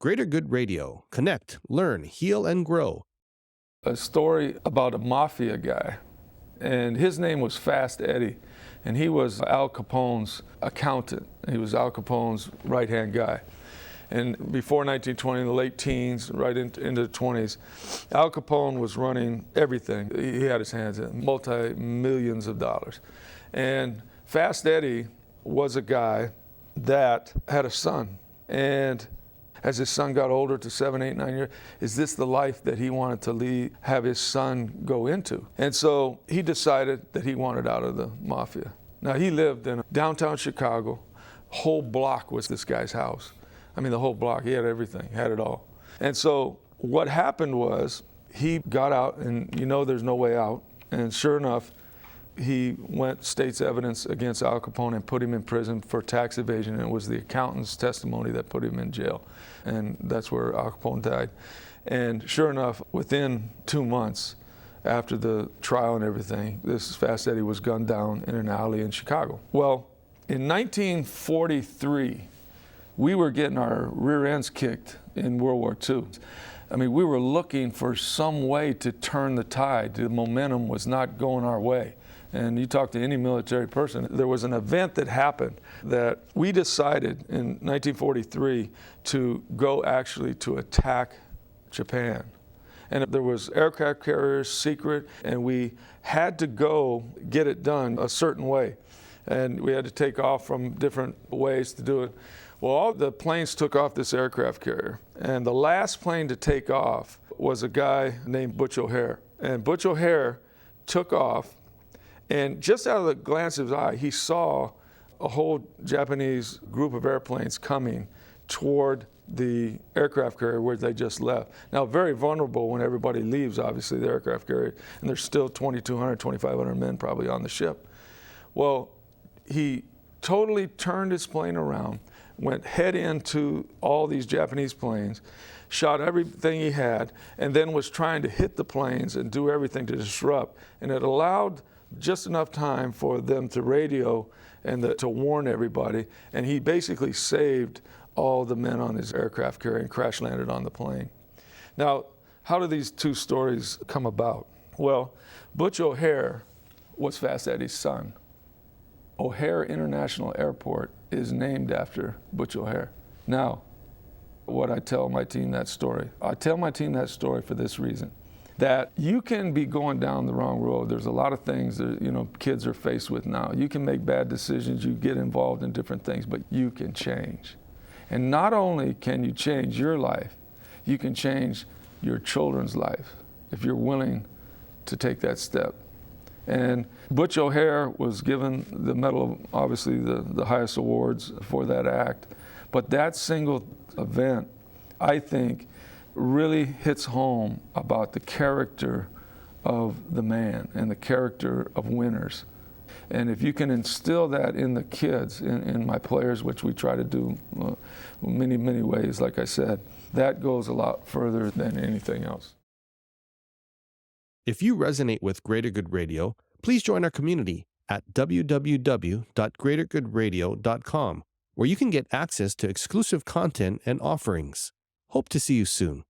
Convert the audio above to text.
Greater Good Radio. Connect, learn, heal, and grow. A story about a mafia guy, and his name was Fast Eddie, and he was Al Capone's accountant. He was Al Capone's right-hand guy. And before 1920, in the late teens, right into the 20s, Al Capone was running everything. He had his hands in multi-millions of dollars. And Fast Eddie was a guy that had a son. And as his son got older to 7, 8, 9 years, is this the life that he wanted to lead, have his son go into? And so he decided that he wanted out of the mafia. Now he lived in downtown Chicago. Whole block was this guy's house. I mean, the whole block, he had everything, had it all. And so what happened was he got out, and you know there's no way out. And sure enough, he went state's evidence against Al Capone and put him in prison for tax evasion. And it was the accountant's testimony that put him in jail. And that's where Al Capone died. And sure enough, within 2 months after the trial and everything, this Fast Eddie was gunned down in an alley in Chicago. Well, in 1943, we were getting our rear ends kicked in World War II. I mean, we were looking for some way to turn the tide. The momentum was not going our way. And you talk to any military person, there was an event that happened that we decided in 1943 to go actually to attack Japan. And there was aircraft carriers, secret, and we had to go get it done a certain way. And we had to take off from different ways to do it. Well, all the planes took off this aircraft carrier, and the last plane to take off was a guy named Butch O'Hare. And Butch O'Hare took off, and just out of the glance of his eye, he saw a whole Japanese group of airplanes coming toward the aircraft carrier where they just left. Now, very vulnerable when everybody leaves, obviously, the aircraft carrier, and there's still 2,200, 2,500 men probably on the ship. Well, he totally turned his plane around, went head into all these Japanese planes, shot everything he had, and then was trying to hit the planes and do everything to disrupt. And it allowed just enough time for them to radio and to warn everybody. And he basically saved all the men on his aircraft carrier and crash landed on the plane. Now, how do these two stories come about? Well, Butch O'Hare was Fast Eddie's son. O'Hare International Airport is named after Butch O'Hare. Now, what I tell my team that story? I tell my team that story for this reason, that you can be going down the wrong road. There's a lot of things that kids are faced with now. You can make bad decisions, you get involved in different things, but you can change. And not only can you change your life, you can change your children's life if you're willing to take that step. And Butch O'Hare was given the medal, obviously the highest awards for that act. But that single event, I think, really hits home about the character of the man and the character of winners. And if you can instill that in the kids, in my players, which we try to do many, many ways, like I said, that goes a lot further than anything else. If you resonate with Greater Good Radio, please join our community at www.greatergoodradio.com, where you can get access to exclusive content and offerings. Hope to see you soon.